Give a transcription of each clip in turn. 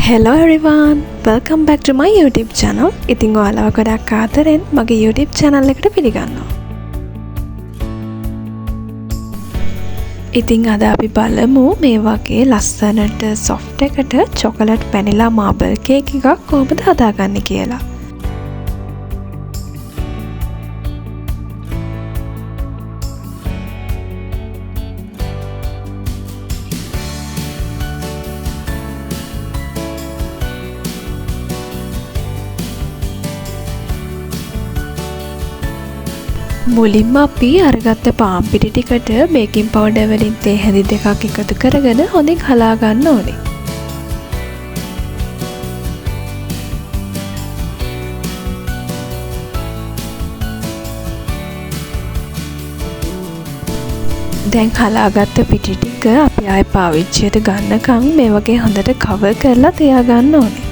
Hello everyone, welcome back to my YouTube channel. ඉතින් ඔයාලව ගොඩක් ආදරෙන් මගේ YouTube channel එකට පිළිගන්නවා. ඉතින් අද අපි බලමු මේ වගේ ලස්සනට soft එකට chocolate vanilla marble cake එකක් කොහොමද හදාගන්නේ කියලා. මුලින්ම අපි අරගත්ත පාන් පිටි ටිකට බේකින් පවුඩර් වලින් තේ හැඳි දෙකක් එකතු කරගෙන හොඳින් හලා ගන්න ඕනේ. දැන් හලාගත්ත පිටි ටික අපි ආයෙ පාවිච්චියට ගන්නකම් මේ වගේ හොඳට කවර් කරලා තියාගන්න ඕනේ.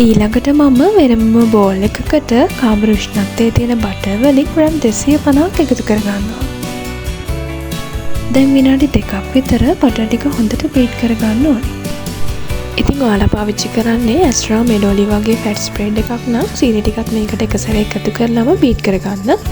ඊළඟට මම වෙනම බෝල් එකකට කාමර උෂ්ණත්වයේ තියෙන බටර් වලින් ග්‍රෑම් 250ක් එකතු කරගන්නවා. දැන් විනාඩි 2ක් විතර බටර් ටික හොඳට බීට් කරගන්න ඕනේ. ඉතින් ඔයාලා පාවිච්චි කරන්නේ ඇස්ට්‍රා මෙඩෝලි වගේ ෆැට් ස්ප්‍රෙඩ් එකක් නම් සීනි ටිකත් මේකට එක සැරේ එකතු කරලාම බීට් කරගන්න.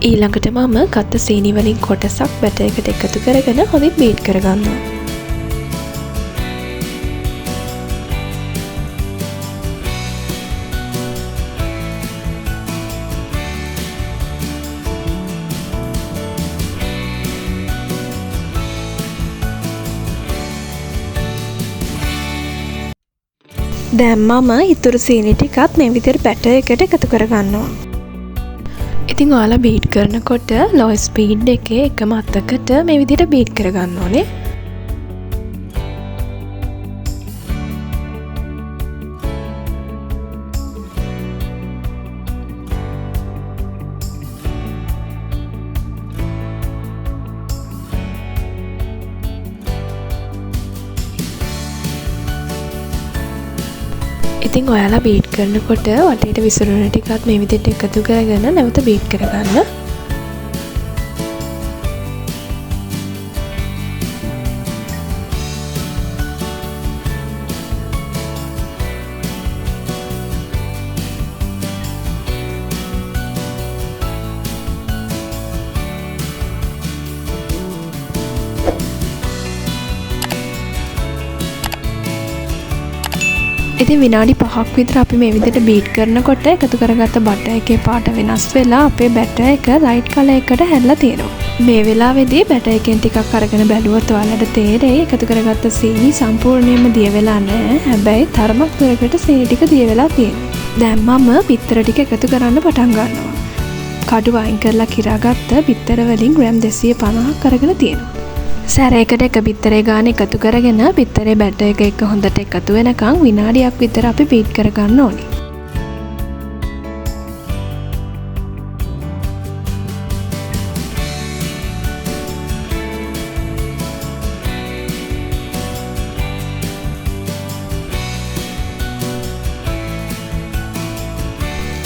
ඊළඟට මම ගත්ත සීනි වලින් කොටසක් බැටර් එකට එකතු කරගෙන හොඳින් බීට් කරගන්නවා. දැන් මම ඉතුරු සීනි ටිකත් මේ විදිහට බැටර් එකට එකතු කරගන්නවා. ඉතින් ඔයාලා බීට් කරනකොට ලෝ ස්පීඩ් එකේ එකම අතකට මේ විදිහට බීට් කරගන්න ඕනේ. ඉතින් ඔයාලා බීට් කරනකොට වටේට විසිරුණ ටිකත් මේ විදිහට එකතු කරගෙන නැවත බීට් කරගන්න. ඉතින් විනාඩි 5ක් විතර අපි මේ විදිහට බීට් කරනකොට එකතු කරගත්ත බටර් එකේ පාට වෙනස් වෙලා අපේ බැටර් එක ලයිට් කලර් එකකට හැරලා තියෙනවා. මේ වෙලාවේදී බැටර් එකෙන් ටිකක් අරගෙන බැලුවොත් ඔයාලට තේරෙයි එකතු කරගත්ත සීනි සම්පූර්ණයෙන්ම දිය වෙලා නැහැ. හැබැයි තරමක් දුරකට සීනි ටික දිය වෙලා තියෙනවා. දැන් මම බිත්තර ටික එකතු කරන්න පටන් ගන්නවා. කඩු වයින් කරලා කිරාගත්ත බිත්තර වලින් ග්‍රෑම් 250ක් අරගෙන තියෙනවා. සැරයකට එක බිත්තරේ ගාන එකතු කරගෙන බිත්තරේ බැටර් එක එක්ක හොඳට එකතු වෙනකන් විනාඩියක් විතර අපි බීට් කරගන්න ඕනේ.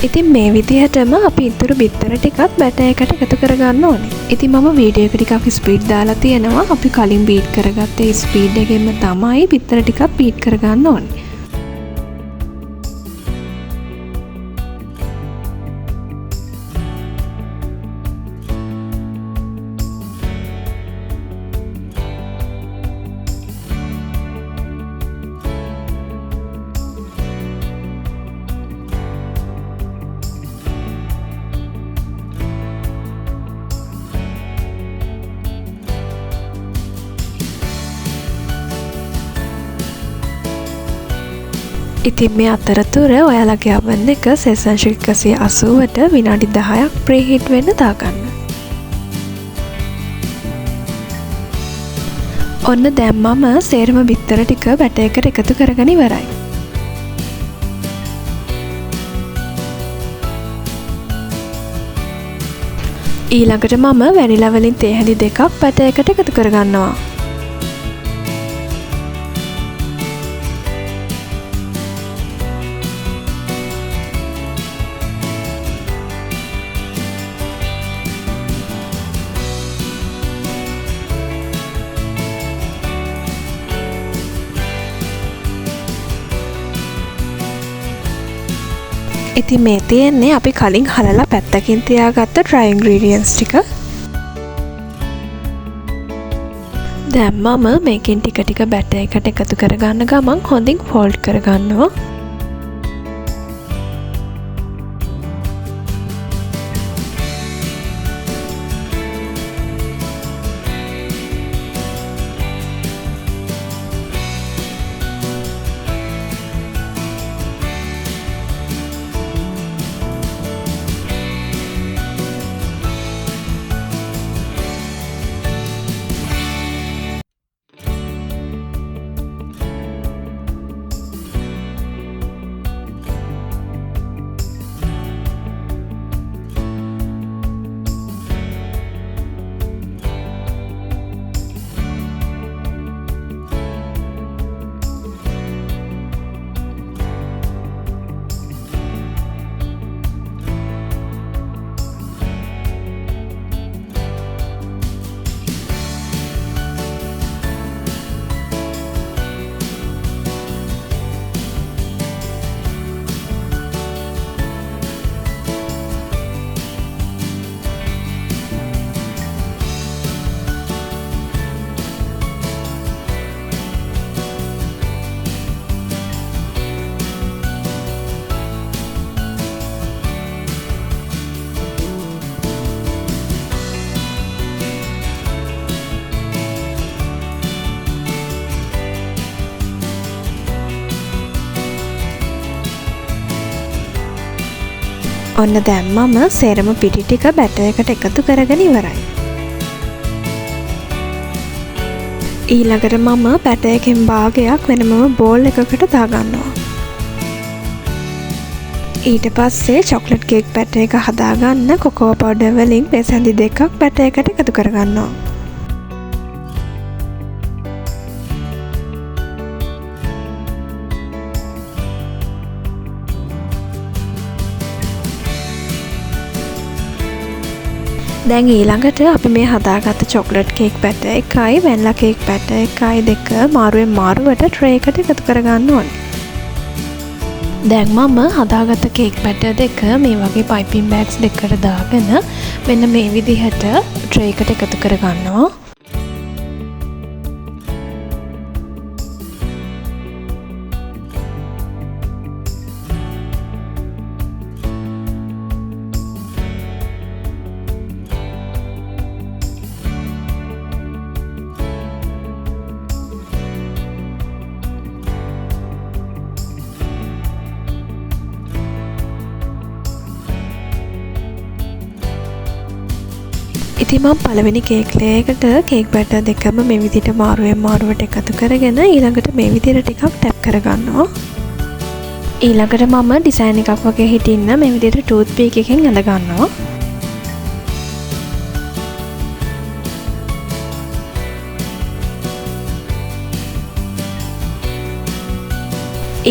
ඉතින් මේ විදිහටම අපි ඉතුරු බිත්තර ටිකත් බැටර් එකට එකතු කරගන්න ඕනේ. ඉතින් මම වීඩියෝ එක ටිකක් ස්පීඩ් දාලා තියෙනවා. අපි කලින් බීට් කරගත්තේ ස්පීඩ් එකෙන්ම තමයි බිත්තර ටිකත් බීට් කරගන්න ඕනේ. ඉතින් මේ අතරතුර ඔයාලගේ oven එක සෙල්සියස් 180ට විනාඩි 10ක් ප්‍රීහීට් වෙන්න දාගන්න. ඔන්න දැන් මම සේරම බිත්තර ටික බැටර් එකට එකතු කරගෙන ඉවරයි. ඊළඟට මම වැනිලා වලින් තේ හැඳි දෙකක් බැටර් එකට එකතු කරගන්නවා. ඉතින් මේ තියෙන්නේ අපි කලින් හලලා පැත්තකින් තියාගත්ත dry ingredients ටික. දැන් මම මේකෙන් ටික ටික බැටර් එකට එකතු කරගන්න ගමන් හොඳින් ෆෝල්ඩ් කරගන්නවා. ඔන්න දැන් මම සේරම පිටි ටික බැටර් එකට එකතු කරගෙන ඉවරයි. ඊළඟට මම බැටර් එකෙන් භාගයක් වෙනම බෝල් එකකට දාගන්නවා. ඊට පස්සේ චොක්ලට් කේක් බැටර් එක හදාගන්න කොකෝ පවුඩර් වලින් පෙසැඳි දෙකක් බැටර් එකට එකතු කරගන්නවා. දැන් ඊළඟට අපි මේ හදාගත්ත චොක්ලට් කේක් බැටර් එකයි වැනිලා කේක් බැටර් එකයි දෙක මාරුවෙන් මාරුවට ට්‍රේ එකට එකතු කරගන්න ඕනේ. දැන් මම හදාගත්ත කේක් බැටර් දෙක මේ වගේ පයිපින් බෑග්ස් දෙකකට දාගෙන මෙන්න මේ විදිහට ට්‍රේ එකට එකතු කරගන්නවා. ඉතින් මම පළවෙනි කේක් ලේයර් එකට කේක් බැටර් දෙකම මේ විදිහට මාරුවෙන් මාරුවට එකතු කරගෙන ඊළඟට මේ විදිහට ටිකක් ටැප් කරගන්නවා. ඊළඟට මම ඩිසයින් එකක් වගේ හිටින්න මේ විදිහට ටූත් පීක් එකෙන් ඇඳ ගන්නවා.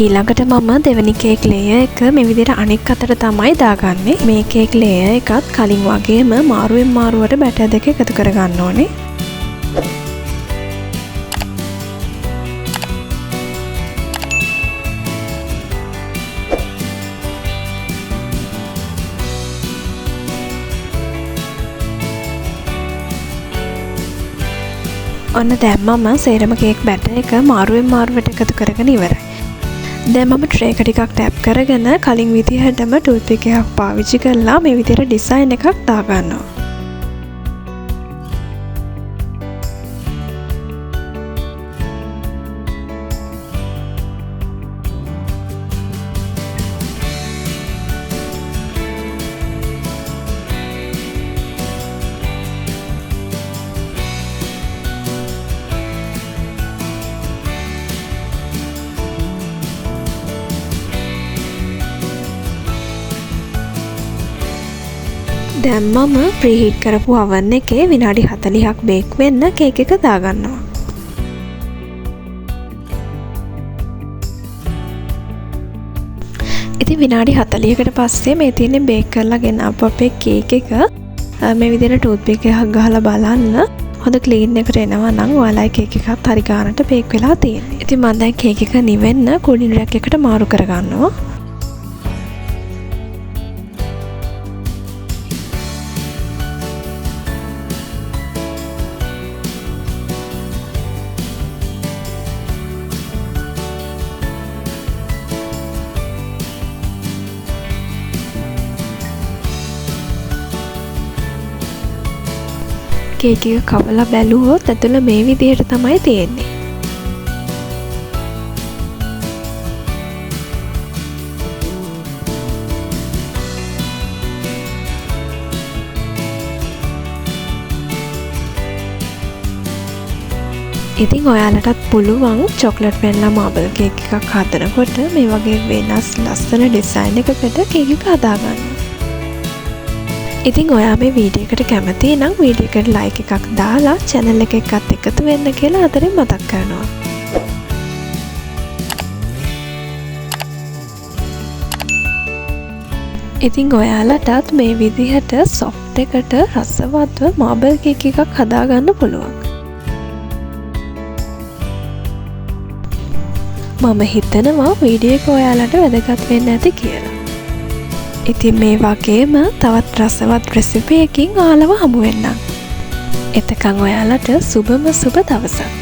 ඊළඟට මම දෙවැනි කේක් ලේයර් එක මේ විදිහට අනෙක් අතට තමයි දාගන්නේ. මේ කේක් ලේයර් එකත් කලින් වගේම මාරුවෙන් මාරුවට බැටර් දෙක එකතු කරගන්න ඕනේ. ඔන්න දැන් මම සේරම කේක් බැටර් එක මාරුවෙන් මාරුවට එකතු කරගෙන ඉවරයි. දැන් මම ට්‍රේ එක ටිකක් ටැප් කරගෙන කලින් විදිහටම ටූත් පික් එකක් පාවිච්චි කරලා මේ විදිහට ඩිසයින් එකක් දාගන්නවා. දැන් මම ප්‍රීහීට් කරපු oven එකේ විනාඩි 40ක් බේක් වෙන්න කේක් එක දාගන්නවා. ඉතින් විනාඩි 40කට පස්සේ මේ තියෙන්නේ බේක් කරලා ගෙනාපු අපේ කේක් එක මේ විදිහට ටූත් පික් එකක් ගහලා බලන්න හොඳ ක්ලීන් එකට එනවා නම් ඔයාලයි කේක් එකත් හරි ගානට බේක් වෙලා තියෙන්නේ. ඉතින් මම දැන් කේක් එක නිවෙන්න කූලින් රැක් එකට මාරු කරගන්නවා. කේක් එක කවලා බැලුවොත් ඇතුළ මේ විදිහට තමයි තියෙන්නේ. ඉතින් ඔයාලටත් පුළුවන් චොක්ලට් වෙනිලා මාබල් කේක් එකක් හදනකොට මේ වගේ වෙනස් ලස්සන ඩිසයින් එකකට කේක් එක හදාගන්න. ඉතින් ඔයා මේ වීඩියෝ එකට කැමති නම් වීඩියෝ එකට ලයික් එකක් දාලා channel එකත් එකතු වෙන්න කියලා අතරින් මතක් කරනවා. ඉතින් ඔයාලටත් මේ විදිහට soft එකට රසවත්ව මාබල් කේක් එකක් හදාගන්න පුළුවන්. මම හිතනවා වීඩියෝ එක ඔයාලට වැදගත් වෙන්න ඇති කියලා. ඉතින් මේ වගේම තවත් රසවත් රෙසිපි එකකින් ඔයාලව හමු වෙන්නම්. එතකන් ඔයාලට සුබම සුබ දවසක්.